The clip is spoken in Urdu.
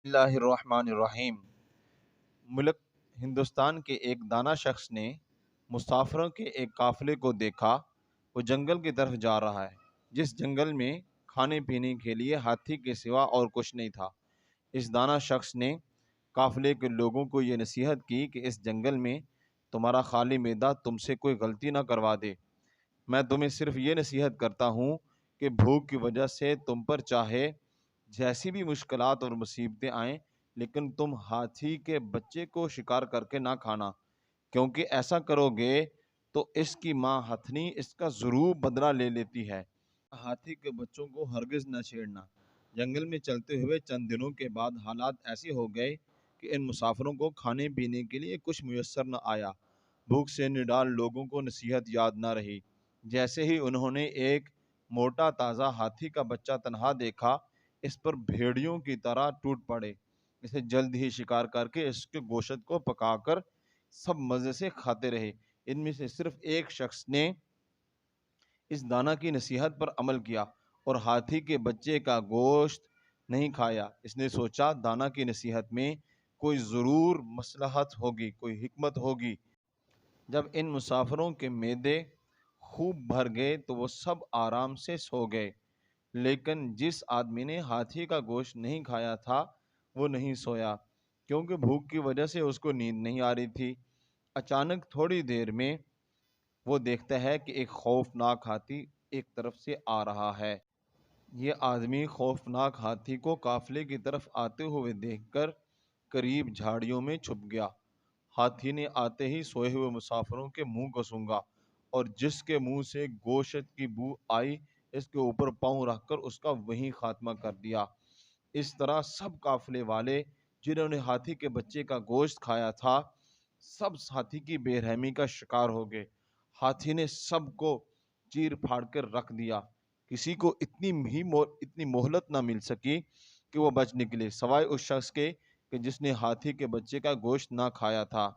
اللہ الرحمن الرحیم۔ ملک ہندوستان کے ایک دانا شخص نے مسافروں کے ایک قافلے کو دیکھا۔ وہ جنگل کی طرف جا رہا ہے، جس جنگل میں کھانے پینے کے لیے ہاتھی کے سوا اور کچھ نہیں تھا۔ اس دانا شخص نے قافلے کے لوگوں کو یہ نصیحت کی کہ اس جنگل میں تمہارا خالی معدہ تم سے کوئی غلطی نہ کروا دے۔ میں تمہیں صرف یہ نصیحت کرتا ہوں کہ بھوک کی وجہ سے تم پر چاہے جیسی بھی مشکلات اور مصیبتیں آئیں، لیکن تم ہاتھی کے بچے کو شکار کر کے نہ کھانا، کیونکہ ایسا کرو گے تو اس کی ماں ہتھنی اس کا ضرور بدلہ لے لیتی ہے۔ ہاتھی کے بچوں کو ہرگز نہ چھیڑنا۔ جنگل میں چلتے ہوئے چند دنوں کے بعد حالات ایسے ہو گئے کہ ان مسافروں کو کھانے پینے کے لیے کچھ میسر نہ آیا۔ بھوک سے نڈال لوگوں کو نصیحت یاد نہ رہی۔ جیسے ہی انہوں نے ایک موٹا تازہ ہاتھی کا بچہ تنہا دیکھا، اس پر بھیڑیوں کی طرح ٹوٹ پڑے۔ اسے جلد ہی شکار کر کے اس کے گوشت کو پکا کر سب مزے سے کھاتے رہے۔ ان میں سے صرف ایک شخص نے اس دانا کی نصیحت پر عمل کیا اور ہاتھی کے بچے کا گوشت نہیں کھایا۔ اس نے سوچا دانا کی نصیحت میں کوئی ضرور مصلحت ہوگی، کوئی حکمت ہوگی۔ جب ان مسافروں کے معدے خوب بھر گئے تو وہ سب آرام سے سو گئے، لیکن جس آدمی نے ہاتھی کا گوشت نہیں کھایا تھا وہ نہیں سویا، کیونکہ بھوک کی وجہ سے اس کو نیند نہیں آ رہی تھی۔ اچانک تھوڑی دیر میں وہ دیکھتا ہے کہ ایک خوفناک ہاتھی ایک طرف سے آ رہا ہے۔ یہ آدمی خوفناک ہاتھی کو قافلے کی طرف آتے ہوئے دیکھ کر قریب جھاڑیوں میں چھپ گیا۔ ہاتھی نے آتے ہی سوئے ہوئے مسافروں کے منہ کو سونگھا اور جس کے منہ سے گوشت کی بو آئی، اس کے اوپر پاؤں رکھ کر اس کا وہیں خاتمہ کر دیا۔ اس طرح سب قافلے والے جنہوں نے ہاتھی کے بچے کا گوشت کھایا تھا، سب ہاتھی کی بے رحمی کا شکار ہو گئے۔ ہاتھی نے سب کو چیر پھاڑ کر رکھ دیا۔ کسی کو اتنی مہلت نہ مل سکی کہ وہ بچ نکلے، سوائے اس شخص کے کہ جس نے ہاتھی کے بچے کا گوشت نہ کھایا تھا۔